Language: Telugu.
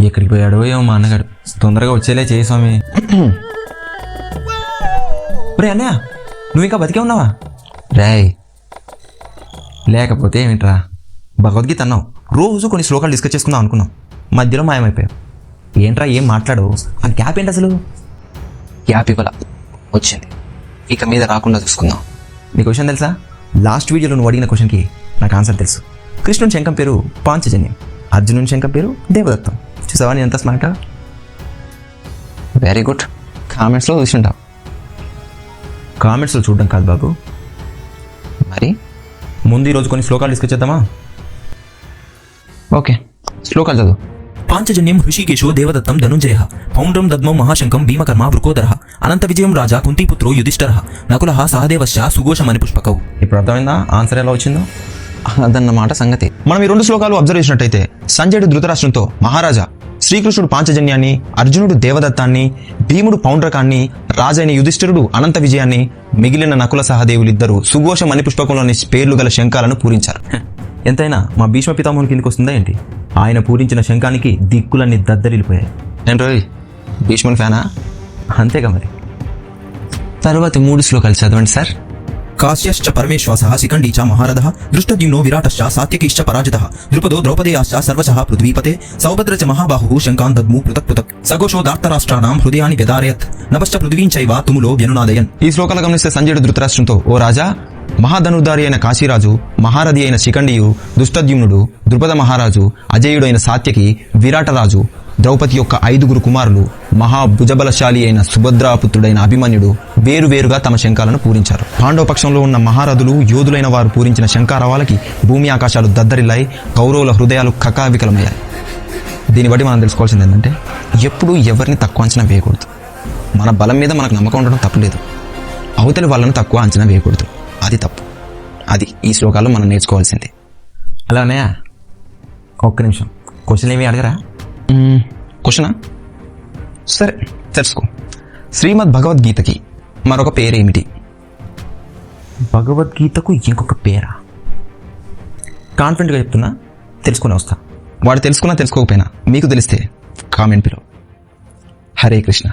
ఎక్కడికి పోయాడో ఏమో మా అన్నగాడు. తొందరగా వచ్చేలే చేయి స్వామి. రే అన్నయ్య, నువ్వు ఇంకా బతికే ఉన్నావా? రాయ్, లేకపోతే ఏమిట్రా, భగవద్గీత అన్నావు, రోజు కొన్ని శ్లోకాలు డిస్కస్ చేసుకుందాం అనుకున్నాం, మధ్యలో మాయమైపోయావు. ఏంట్రా ఏం మాట్లాడు? ఆ గ్యాప్ ఏంటి అసలు? గ్యాప్ ఇవ్వాల, వచ్చింది, ఇక మీద రాకుండా చూసుకుందాం. నీకు క్వశ్చన్ తెలుసా? లాస్ట్ వీడియోలో నువ్వు అడిగిన క్వశ్చన్కి నాకు ఆన్సర్ తెలుసు. కృష్ణుని శంఖం పేరు పాంచజన్యం, అర్జునుని శంఖం పేరు దేవదత్తం. చూసావా నేను ఎంత స్మార్ట్గా? Very good. కామెంట్స్లో చూసింటావు. కామెంట్స్లో చూడడం కాదు బాబు, మరి ముందు ఈరోజు కొన్ని శ్లోకాలు డిస్కస్ చేద్దామా? ఓకే, శ్లోకాలు చదువు. పాంచజన్యం హృషికేశో దేవదత్తం ధనుంజయ పౌండ్రం దద్మం మహాశంకం భీమకర్మ వృకోదర అనంత విజయం రాజా కుంతీపుత్రో యుధిష్ఠర నకుల సహదేవశ్చ సుఘోషమని పుష్పకవు. ఇప్పుడు అర్థమైందా ఆన్సర్ ఎలా వచ్చిందో? అదన్నమాట సంగతి. మనం ఈ 2 శ్లోకాలు అబ్జర్వ్ చేసినట్టయితే సంజయుడు ధృతరాష్ట్రంతో మహారాజా, శ్రీకృష్ణుడు పాంచజన్యాన్ని, అర్జునుడు దేవదత్తాన్ని, భీముడు పౌండ్రకాన్ని, రాజైన యుధిష్ఠిరుడు అనంత విజయాన్ని, మిగిలిన నకుల సహదేవులిద్దరూ సుఘోష మణిపుష్పకంలోని పేర్లు గల శంఖాలను పూరించారు. ఎంతైనా మా భీష్మ పితామహుని కిందకి వస్తుందా ఏంటి? ఆయన పూరించిన శంఖానికి దిక్కులన్నీ దద్దరిల్లిపోయాయి. ఏంటో భీష్ముని ఫ్యానా? అంతేగా మరి. తరువాతి 3 శ్లోకాలు చదవండి సార్. కాశ్యశ్చ పరమేశ్వాసః శిఖండీ చ మహారథః దృష్టద్యుమ్నో విరాటశ్చ సాత్యకీశ్చ పరాజితః ద్రుపదో ద్రౌపదేయాశ్చ సర్వశః పృథ్వీపతే సౌభద్ర చ మహాబాహుః శంఖాన్ దద్ము పృథక్ పృథక్ సఘోషో దార్తరాష్ట్రాణాం హృదయాని వ్యదారయత్ నభశ్చ పృథ్వీం చైవ తుములో వ్యనునాదయన్. ఈ శ్లోకాలు గమనిస్తే సంజయుడు ధృతరాష్ట్రంతో, ఓ రాజా, మహాధనుర్ధారి అయిన కాశీరాజు, మహారథి అయిన శిఖండియు, దుష్టద్యుమ్నుడు, ద్రుపద మహారాజు, అజయుడైన సాత్యకి, విరాటరాజు, ద్రౌపది యొక్క 5 కుమారులు, మహాభుజబలశాలి అయిన సుభద్రాపుత్రుడైన అభిమన్యుడు వేరువేరుగా తమ శంఖాలను పూరించారు. పాండవ పక్షంలో ఉన్న మహారథులు, యోధులైన వారు పూరించిన శంఖారవాలకి భూమి ఆకాశాలు దద్దరిల్లాయి, కౌరవుల హృదయాలు కకావికలమయ్యాయి. దీన్ని బట్టి మనం తెలుసుకోవాల్సింది ఏంటంటే, ఎప్పుడూ ఎవరిని తక్కువ అంచనా వేయకూడదు. మన బలం మీద మనకు నమ్మకం ఉండడం తప్పులేదు, అవతలి వాళ్ళను తక్కువ అంచనా వేయకూడదు, అది తప్పు. అది ఈ శ్లోకాల్లో మనం నేర్చుకోవాల్సింది. అలానే ఒక్క నిమిషం, క్వశ్చన్ ఏమి అడగరా? క్వశ్చనా? సరే తెలుసుకో. శ్రీమద్ భగవద్గీతకి మరొక పేరేమిటి? భగవద్గీతకు ఇంకొక పేరా? కాన్ఫిడెంట్గా చెప్తున్నా, తెలుసుకుని వస్తా. వాడు తెలుసుకున్నా తెలుసుకోకపోయినా మీకు తెలిస్తే కామెంట్ పిలువు. హరే కృష్ణ.